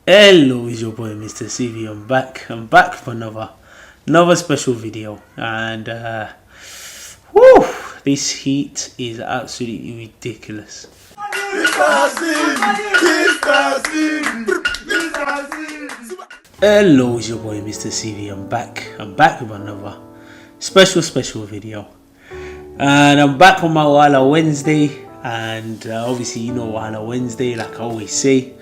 Hello, it's your boy Mr. CV. I'm back for another special video, and whoo, this heat is absolutely ridiculous. Hello, it's your boy Mr. CV. I'm back with another special video, and I'm back on my Wala Wednesday. And obviously, you know Wala Wednesday, like I always say.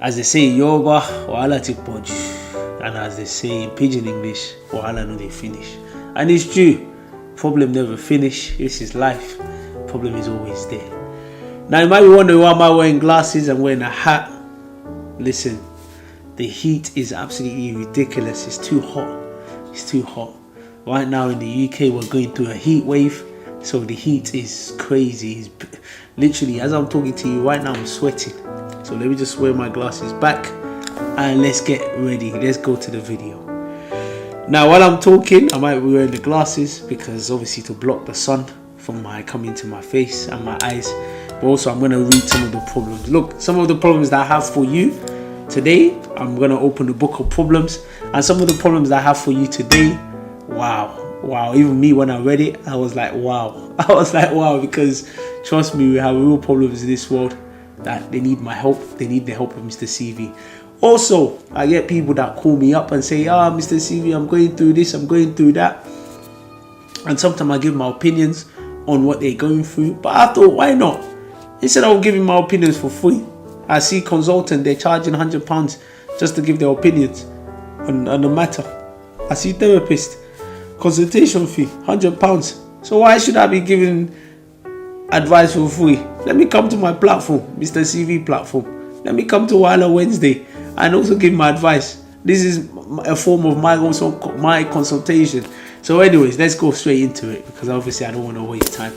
As they say in Yoruba, wahala ti poju, and as they say in Pidgin English, wahala no dey finish. And it's true, problem never finish. This is life, problem is always there. Now you might be wondering why am I wearing glasses and wearing a hat. Listen, the heat is absolutely ridiculous. It's too hot. Right now in the UK we're going through a heat wave, so the heat is crazy. It's literally, as I'm talking to you right now, I'm sweating. So let me just wear my glasses back and let's get ready. Let's go to the video. Now while I'm talking, I might be wearing the glasses because obviously to block the sun from coming to my face and my eyes. But also I'm going to read some of the problems. Look, some of the problems that I have for you today. I'm going to open the book of problems. And some of the problems that I have for you today, wow. Even me, when I read it, I was like, wow. Because trust me, we have real problems in this world that they need my help. They need the help of Mr. CV. Also, I get people that call me up and say, Mr. CV, I'm going through this, I'm going through that. And sometimes I give my opinions on what they're going through. But I thought, why not? Instead of giving my opinions for free, I see consultants, they're charging £100 just to give their opinions on the matter. I see therapists, consultation fee, £100. So why should I be giving advice for free? Let me come to my platform, Mr. CV platform. Let me come to Wala Wednesday and also give my advice. This is a form of my consultation. So anyways, let's go straight into it because obviously I don't want to waste time.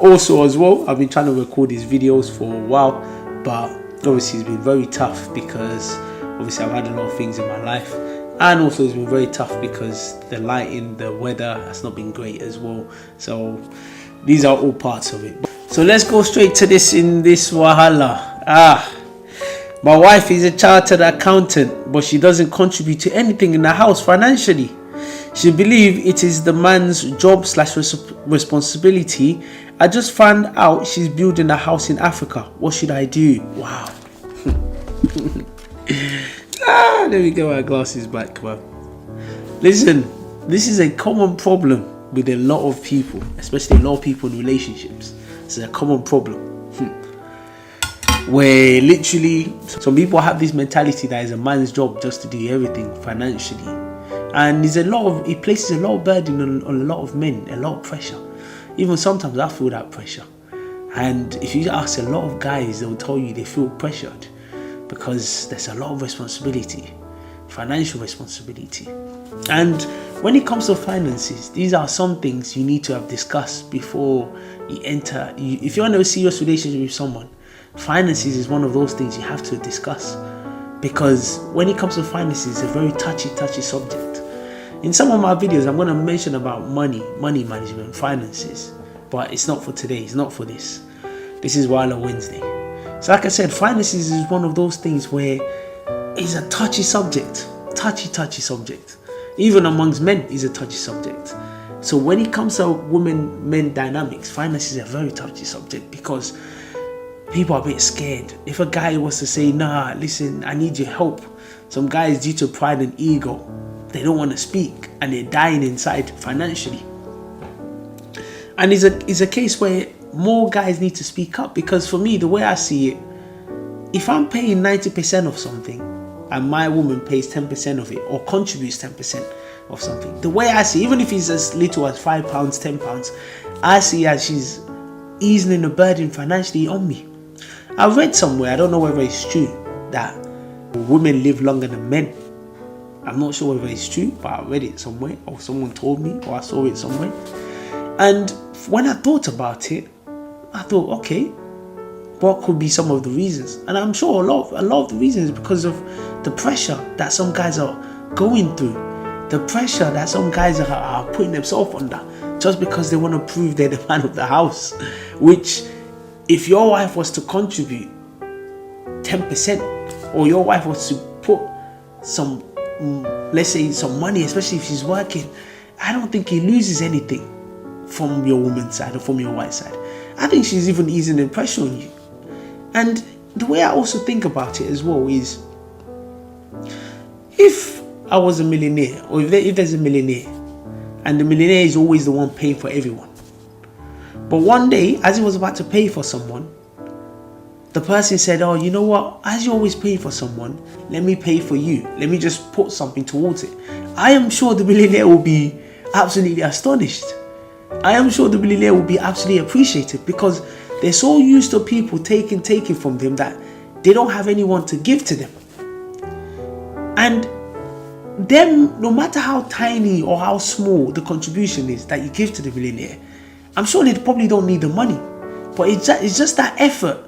Also as well, I've been trying to record these videos for a while, but obviously it's been very tough because obviously I've had a lot of things in my life. And also it's been very tough because the lighting, the weather has not been great as well. So these are all parts of it. So let's go straight to this wahala. My wife is a chartered accountant, but she doesn't contribute to anything in the house financially. She believes it is the man's job / responsibility. I just found out she's building a house in Africa. What should I do? Wow. Let me get my glasses back, man. Listen, this is a common problem with a lot of people, especially a lot of people in relationships. It's a common problem where literally some people have this mentality that it's a man's job just to do everything financially, and it places a lot of burden on a lot of men, a lot of pressure. Even sometimes I feel that pressure, and if you ask a lot of guys, they'll tell you they feel pressured because there's a lot of responsibility, financial responsibility. And when it comes to finances, these are some things you need to have discussed before you enter. If you're in a serious relationship with someone, finances is one of those things you have to discuss, because when it comes to finances, it's a very touchy subject. In some of my videos, I'm going to mention about money management, finances, but it's not for today. It's not for this. This is Wala Wednesday. So like I said, finances is one of those things where it's a touchy subject, touchy subject. Even amongst men is a touchy subject. So when it comes to women-men dynamics, finances is a very touchy subject because people are a bit scared. If a guy was to say, nah, listen, I need your help. Some guys, due to pride and ego, they don't want to speak and they're dying inside financially. And it's a case where more guys need to speak up, because for me, the way I see it, if I'm paying 90% of something and my woman pays 10% of it or contributes 10% of something, the way I see, even if it's as little as £5, £10, I see as she's easing the burden financially on me. I read somewhere, I don't know whether it's true, that women live longer than men. I'm not sure whether it's true, but I read it somewhere, or someone told me, or I saw it somewhere. And when I thought about it, I thought, okay, what could be some of the reasons? And I'm sure a lot of the reasons is because of the pressure that some guys are going through, the pressure that some guys are putting themselves under just because they want to prove they're the man of the house. Which, if your wife was to contribute 10%, or your wife was to put some, let's say some money, especially if she's working, I don't think he loses anything from your woman's side or from your wife's side. I think she's even easing the pressure on you. And the way I also think about it as well is, if I was a millionaire, or if there's a millionaire, and the millionaire is always the one paying for everyone, but one day, as he was about to pay for someone, the person said, oh, you know what, as you always pay for someone, let me pay for you. Let me just put something towards it. I am sure the millionaire will be absolutely astonished. I am sure the millionaire will be absolutely appreciated, because they're so used to people taking from them that they don't have anyone to give to them. And them, no matter how tiny or how small the contribution is that you give to the millionaire, I'm sure they probably don't need the money. But it's just that effort.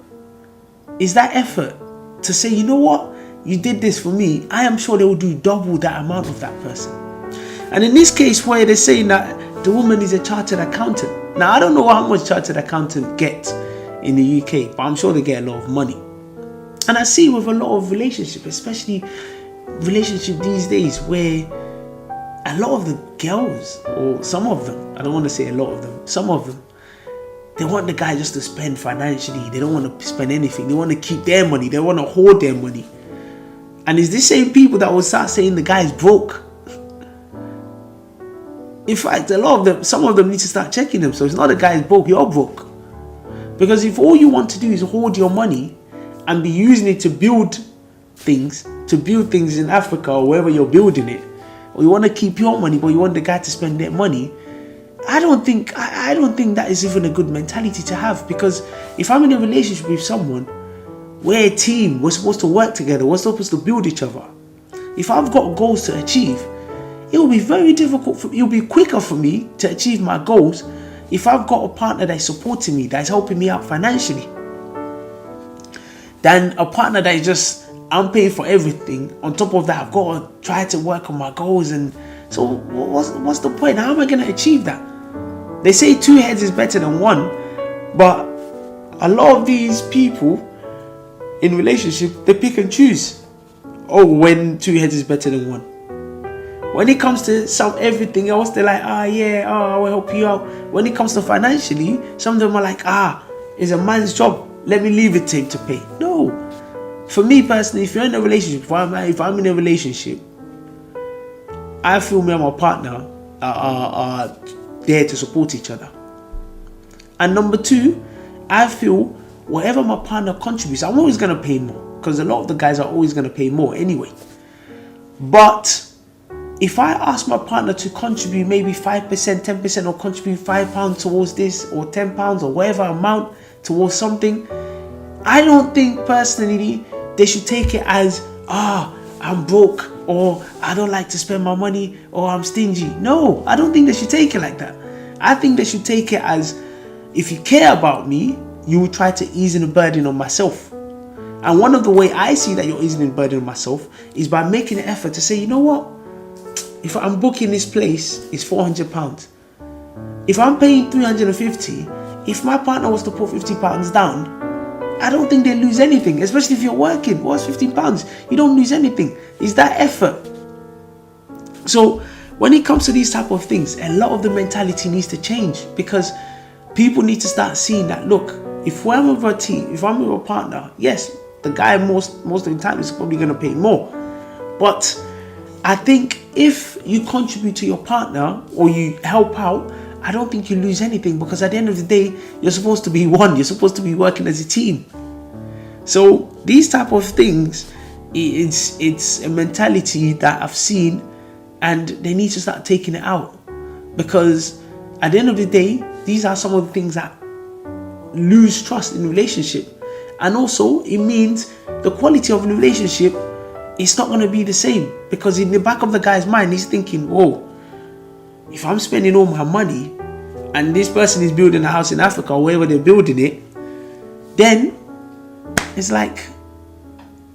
It's that effort to say, you know what, you did this for me. I am sure they will do double that amount of that person. And in this case where they're saying that the woman is a chartered accountant. Now, I don't know how much chartered accountant get in the UK, but I'm sure they get a lot of money. And I see with a lot of relationships, especially relationship these days, where a lot of the girls, or some of them, I don't want to say a lot of them, some of them, they want the guy just to spend financially. They don't want to spend anything. They want to keep their money. They want to hoard their money. And it's the same people that will start saying the guy's broke. In fact, a lot of them, some of them need to start checking themselves. It's not the guy's broke, you're broke. Because if all you want to do is hoard your money and be using it to build things in Africa or wherever you're building it, or you want to keep your money but you want the guy to spend their money, I don't think that is even a good mentality to have. Because if I'm in a relationship with someone, we're a team, we're supposed to work together, we're supposed to build each other. If I've got goals to achieve, it will be very difficult it will be quicker for me to achieve my goals if I've got a partner that's supporting me, that's helping me out financially, than a partner that is just, I'm paying for everything. On top of that, I've got to try to work on my goals. And so what's the point? How am I going to achieve that? They say 2 heads is better than 1, but a lot of these people in relationship, they pick and choose. Oh, when 2 heads is better than 1. When it comes to everything else, they're like, I will help you out. When it comes to financially, some of them are like, it's a man's job. Let me leave it to him to pay. No. For me personally, if you're in a relationship, if I'm in a relationship, I feel me and my partner are there to support each other. And number 2, I feel whatever my partner contributes, I'm always going to pay more. Because a lot of the guys are always going to pay more anyway. But if I ask my partner to contribute maybe 5%, 10%, or contribute £5 towards this, or £10, or whatever amount towards something, I don't think personally they should take it as, I'm broke, or I don't like to spend my money, or I'm stingy. No, I don't think they should take it like that. I think they should take it as, if you care about me, you will try to ease the burden on myself. And one of the way I see that you're easing the burden on myself is by making an effort to say, you know what? If I'm booking this place, it's £400. If I'm paying 350, if my partner was to put £50 down, I don't think they lose anything. Especially if you're working, what's £15? You don't lose anything. It's that effort. So when it comes to these type of things, a lot of the mentality needs to change, because people need to start seeing that, look, if I'm with a team, if I'm with a partner, yes, the guy most of the time is probably going to pay more. But I think if you contribute to your partner or you help out, I don't think you lose anything, because at the end of the day, you're supposed to be one. You're supposed to be working as a team. So these type of things, it's a mentality that I've seen, and they need to start taking it out, because at the end of the day, these are some of the things that lose trust in relationship. And also it means the quality of the relationship, it's not going to be the same, because in the back of the guy's mind, he's thinking, whoa, if I'm spending all my money and this person is building a house in Africa or wherever they're building it, then it's like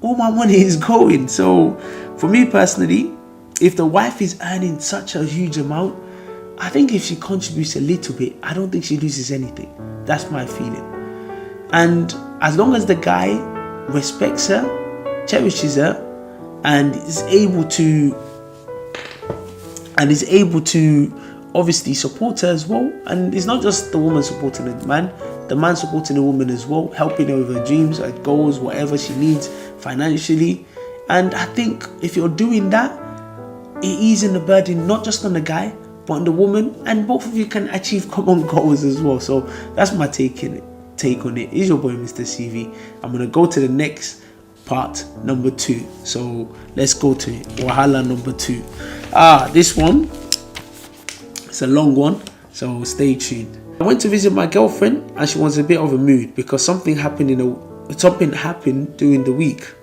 all my money is going. So for me personally, if the wife is earning such a huge amount, I think if she contributes a little bit, I don't think she loses anything. That's my feeling. And as long as the guy respects her cherishes her, and is able to obviously support her as well. And it's not just the woman supporting the man supporting the woman as well, helping her with her dreams, her goals, whatever she needs financially. And I think if you're doing that, it easing the burden not just on the guy but on the woman, and both of you can achieve common goals as well. So that's my take on it. Is your boy Mr. CV. I'm gonna go to the next part, number 2. So let's go to it. Wahala number 2. This one, it's a long one, so stay tuned. I went to visit my girlfriend and she was in a bit of a mood because something happened during the week.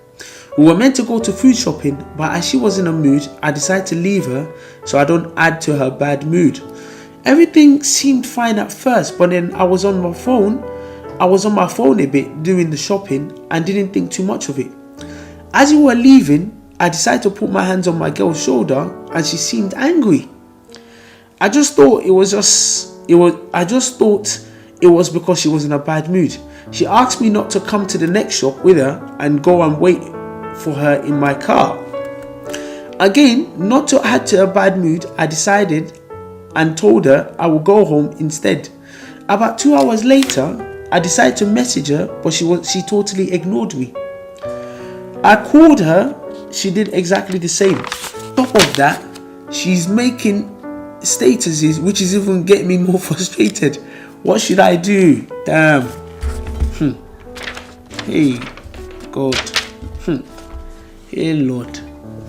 We were meant to go to food shopping, but as she was in a mood, I decided to leave her so I don't add to her bad mood. Everything seemed fine at first, but then I was on my phone a bit during the shopping and didn't think too much of it. As we were leaving, I decided to put my hands on my girl's shoulder and she seemed angry. I just thought it was because she was in a bad mood. She asked me not to come to the next shop with her and go and wait for her in my car. Again, not to add to her bad mood, I decided and told her I would go home instead. About 2 hours later, I decided to message her, but she totally ignored me. I called her, she did exactly the same. On top of that, she's making statuses, which is even getting me more frustrated. What should I do? Damn. Hey, God. Hey, Lord.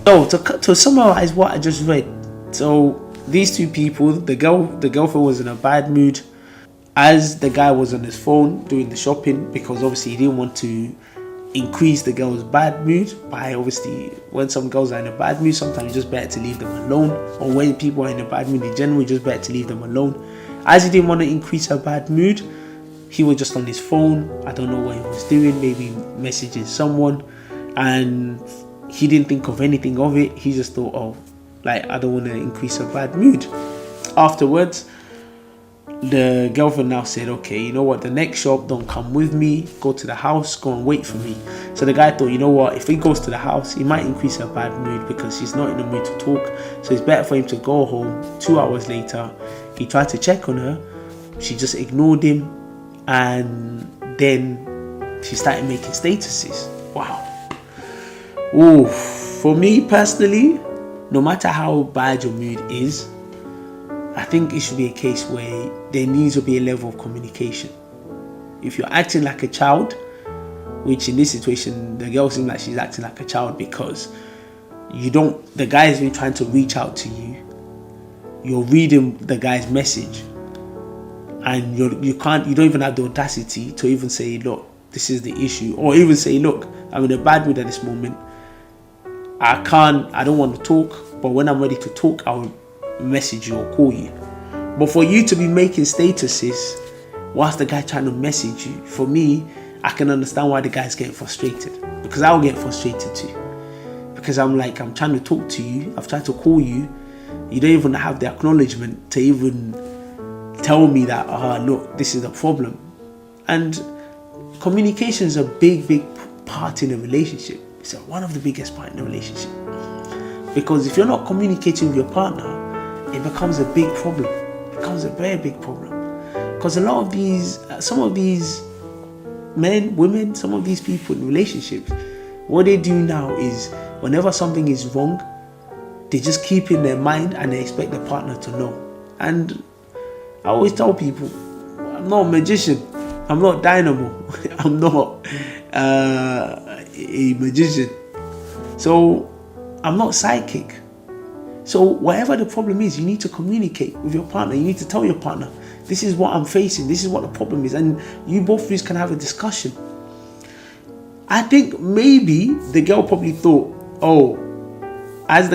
So to summarize what I just read, so these two people, the girlfriend was in a bad mood, as the guy was on his phone doing the shopping, because obviously he didn't want to increase the girl's bad mood by, obviously, when some girls are in a bad mood, sometimes it's just better to leave them alone, or when people are in a bad mood in general, it's just better to leave them alone. As he didn't want to increase her bad mood, he was just on his phone. I don't know what he was doing, maybe messaging someone, and he didn't think of anything of it. He just thought, I don't want to increase her bad mood. Afterwards, the girlfriend now said, okay, you know what, the next shop, don't come with me, go to the house, go and wait for me. So the guy thought, you know what, if he goes to the house, he might increase her bad mood because she's not in the mood to talk. So it's better for him to go home. 2 hours later, he tried to check on her. She just ignored him, and then she started making statuses. Wow. Ooh, for me personally, no matter how bad your mood is, I think it should be a case where there needs to be a level of communication. If you're acting like a child, which in this situation, the girl seems like she's acting like a child because the guy has been trying to reach out to you. You're reading the guy's message, and you don't even have the audacity to even say, look, this is the issue, or even say, look, I'm in a bad mood at this moment. I don't want to talk, but when I'm ready to talk, I'll message you or call you. But for you to be making statuses whilst the guy trying to message you, for me, I can understand why the guy's getting frustrated, because I'll get frustrated too, because I'm trying to talk to you, I've tried to call you, you don't even have the acknowledgement to even tell me that, look, this is a problem. And communication is a big part in a relationship. It's one of the biggest part in a relationship, because if you're not communicating with your partner, it becomes a big problem. It becomes a very big problem, because some of these men, women, some of these people in relationships, what they do now is whenever something is wrong, they just keep in their mind and they expect their partner to know. And I always tell people, I'm not a magician, I'm not Dynamo, I'm not a magician, so I'm not psychic. So whatever the problem is, you need to communicate with your partner. You need to tell your partner, this is what I'm facing, this is what the problem is, and you both can have a discussion. I think maybe the girl probably thought, as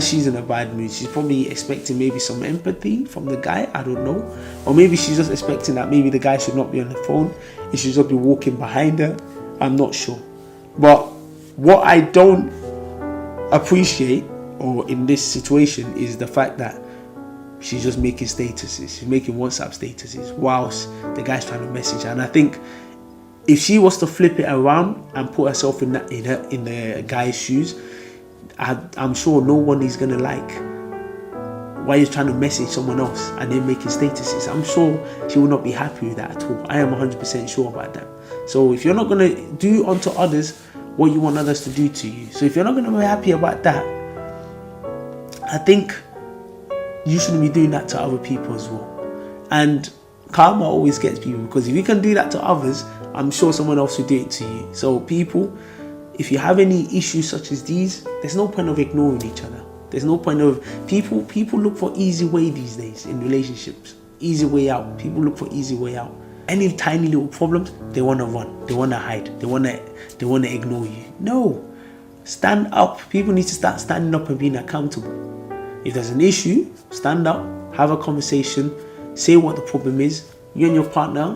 she's in a bad mood, she's probably expecting maybe some empathy from the guy, I don't know. Or maybe she's just expecting that maybe the guy should not be on the phone, he should just be walking behind her. I'm not sure. But what I don't appreciate, or in this situation, is the fact that she's just making statuses. She's making WhatsApp statuses whilst the guy's trying to message her. And I think if she was to flip it around and put herself in the guy's shoes, I'm sure no one is gonna like why you're trying to message someone else and then making statuses. I'm sure she will not be happy with that at all. I am 100% sure about that. So if you're not gonna do unto others what you want others to do to you, so if you're not gonna be happy about that, I think you shouldn't be doing that to other people as well. And karma always gets people, because if you can do that to others, I'm sure someone else will do it to you. So people, if you have any issues such as these, there's no point of ignoring each other. There's no point of people look for easy way these days in relationships. Easy way out. People look for easy way out. Any tiny little problems, they want to run, they want to hide, they want to ignore you. No, stand up. People need to start standing up and being accountable. If there's an issue, stand up, have a conversation, say what the problem is. You and your partner,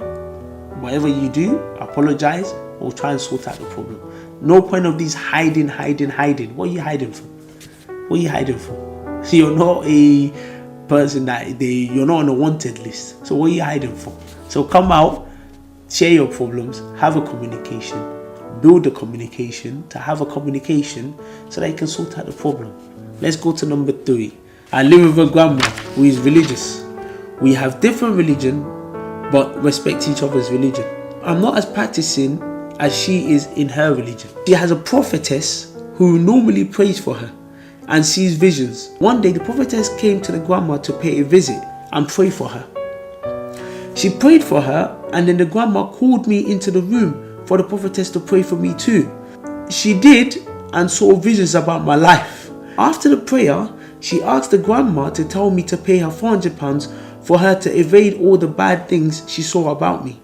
whatever you do, apologize or try and sort out the problem. No point of these hiding. What are you hiding for? What are you hiding for? You're not a person you're not on a wanted list. So what are you hiding for? So come out, share your problems, have a communication, build the communication to have a communication so that you can sort out the problem. Let's go to number 3. I live with a grandma who is religious. We have different religion, but respect each other's religion. I'm not as practicing as she is in her religion. She has a prophetess who normally prays for her and sees visions. One day the prophetess came to the grandma to pay a visit and pray for her. She prayed for her, and then the grandma called me into the room for the prophetess to pray for me too. She did, and saw visions about my life. After the prayer, she asked the grandma to tell me to pay her £400 for her to evade all the bad things she saw about me.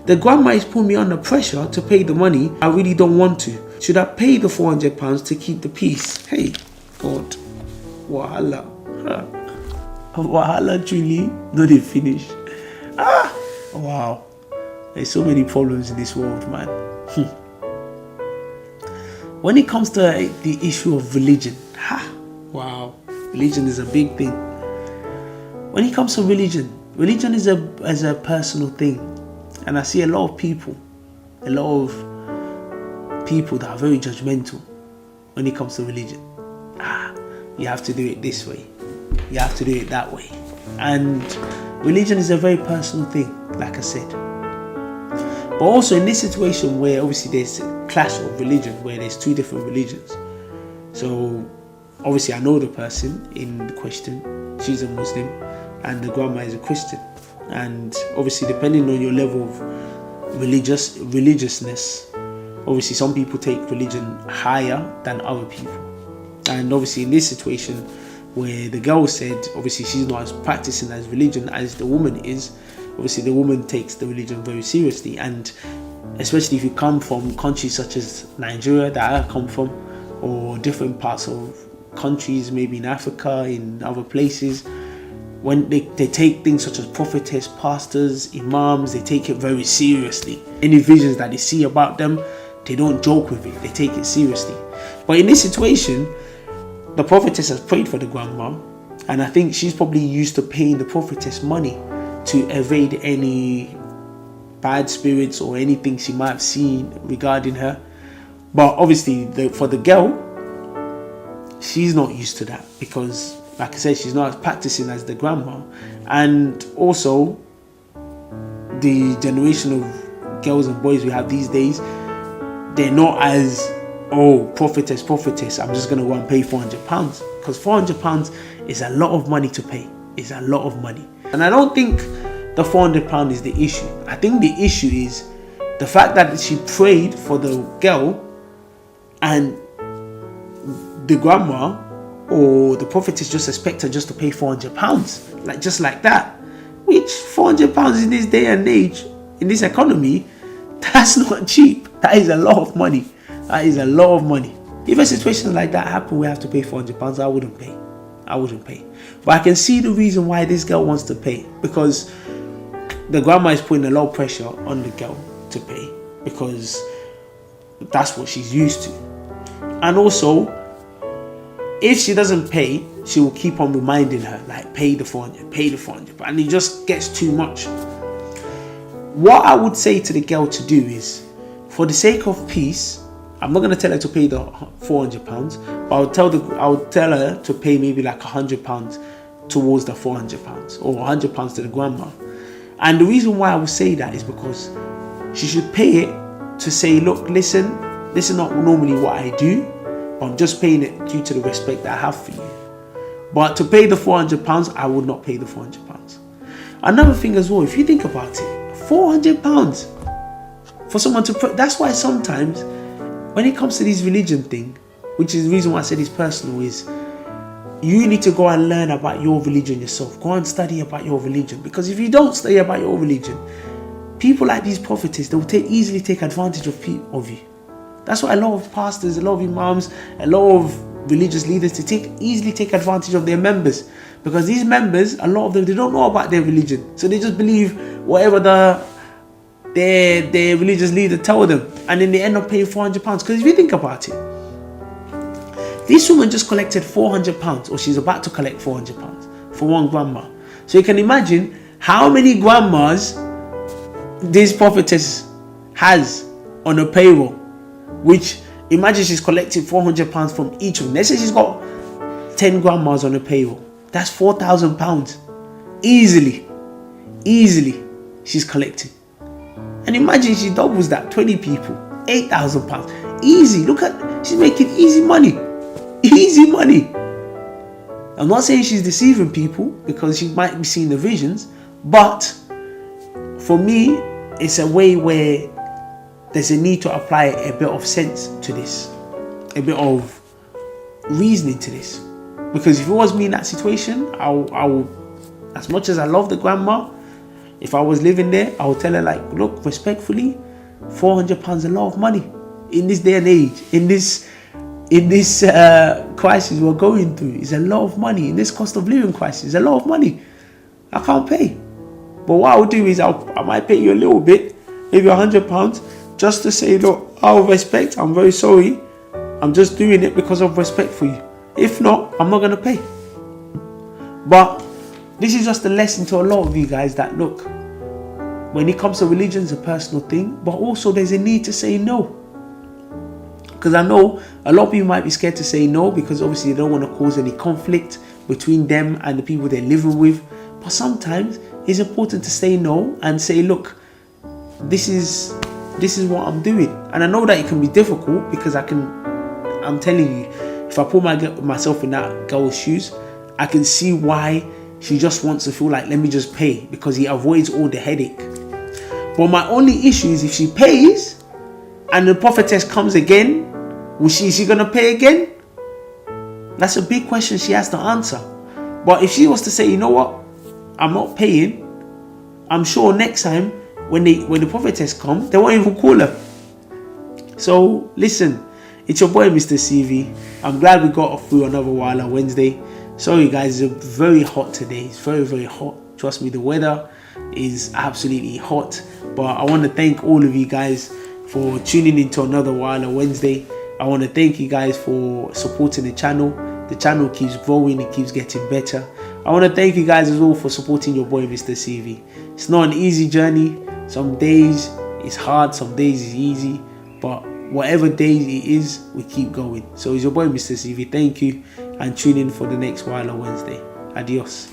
The grandma is putting me under pressure to pay the money. I really don't want to. Should I pay the £400 to keep the peace? Hey, God. Wahala. Wahala, truly. No, they finish. Wow. There's so many problems in this world, man. When it comes to the issue of religion, wow. Religion is a big thing. When it comes to religion is a personal thing. And I see a lot of people that are very judgmental when it comes to religion. You have to do it this way. You have to do it that way. And religion is a very personal thing, like I said. But also in this situation where obviously there's a clash of religion, where there's 2 different religions. So obviously I know the person in question, she's a Muslim, and the grandma is a Christian. And obviously depending on your level of religiousness, obviously some people take religion higher than other people. And obviously in this situation where the girl said obviously she's not as practicing as religion as the woman is, obviously the woman takes the religion very seriously. And especially if you come from countries such as Nigeria that I come from, or different parts of countries, maybe in Africa, in other places, when they take things such as prophetess, pastors, imams, they take it very seriously. Any visions that they see about them, they don't joke with it, they take it seriously. But in this situation, the prophetess has prayed for the grandma, and I think she's probably used to paying the prophetess money to evade any bad spirits or anything she might have seen regarding her. But obviously for the girl, she's not used to that, because like I said, she's not as practicing as the grandma. And also the generation of girls and boys we have these days, they're not as prophetess, I'm just going to go and pay £400, because £400 is a lot of money to pay. It's a lot of money. And I don't think the £400 is the issue. I think the issue is the fact that she prayed for the girl, and the grandma or the prophetess just expect her just to pay £400, just like that. Which £400 in this day and age, in this economy, that's not cheap. That is a lot of money. That is a lot of money. If a situation like that happened, we have to pay £400, I wouldn't pay. But I can see the reason why this girl wants to pay, because the grandma is putting a lot of pressure on the girl to pay, because that's what she's used to. And also, if she doesn't pay, she will keep on reminding her, like, pay the 400, and it just gets too much. What I would say to the girl to do is, for the sake of peace, I'm not going to tell her to pay the £400, but I'll tell her to pay maybe like £100 towards the £400, or £100 to the grandma. And the reason why I would say that is because she should pay it to say, look, listen, this is not normally what I do, but I'm just paying it due to the respect that I have for you. But to pay the £400, I would not pay the £400. Another thing as well, if you think about it, £400 for someone to put. That's why sometimes when it comes to this religion thing, which is the reason why I said it's personal, is you need to go and learn about your religion yourself. Go and study about your religion, because if you don't study about your religion, people like these prophetess, they'll easily take advantage of you. That's why a lot of pastors, a lot of imams, a lot of religious leaders, easily take advantage of their members, because these members, a lot of them, they don't know about their religion, so they just believe whatever their religious leader tell them, and then they end up paying £400. Because if you think about it, this woman just collected £400, or she's about to collect £400 for one grandma. So you can imagine how many grandmas this prophetess has on her payroll. Which, imagine she's collecting £400 from each of them. Let's say she's got 10 grandmas on her payroll. That's £4,000 easily she's collecting. And imagine she doubles that, 20 people, £8,000 easy. Look at, she's making easy money. I'm not saying she's deceiving people, because she might be seeing the visions, but for me, it's a way where there's a need to apply a bit of sense to this, a bit of reasoning to this. Because if it was me in that situation, I would, as much as I love the grandma, if I was living there, I would tell her, like, look, respectfully, £400 is a lot of money in this day and age, in this crisis we're going through. It's a lot of money. In this cost of living crisis, it's a lot of money. I can't pay. But what I'll do is I might pay you a little bit, maybe £100, just to say, look, out of respect, I'm very sorry. I'm just doing it because of respect for you. If not, I'm not going to pay. But this is just a lesson to a lot of you guys that, look, when it comes to religion, it's a personal thing, but also there's a need to say no. Because I know a lot of people might be scared to say no, because obviously they don't want to cause any conflict between them and the people they're living with. But sometimes it's important to say no and say, look, this is what I'm doing. And I know that it can be difficult, because I'm telling you, if I put myself in that girl's shoes, I can see why she just wants to feel like, let me just pay, because he avoids all the headache. But my only issue is if she pays and the prophetess comes again, is she going to pay again? That's a big question she has to answer. But if she was to say, you know what, I'm not paying, I'm sure next time when the prophetess come, they won't even call her. So listen, it's your boy Mr. CV. I'm glad we got through another Wala Wednesday. Sorry guys, it's very hot today. It's very, very hot. Trust me, the weather is absolutely hot. But I want to thank all of you guys for tuning into another Wala Wednesday. I want to thank you guys for supporting the channel. The channel keeps growing, it keeps getting better. I want to thank you guys as well for supporting your boy Mr. CV. It's not an easy journey. Some days it's hard, some days it's easy. But whatever days it is, we keep going. So it's your boy Mr. CV. Thank you, and tune in for the next Wala Wednesday. Adios.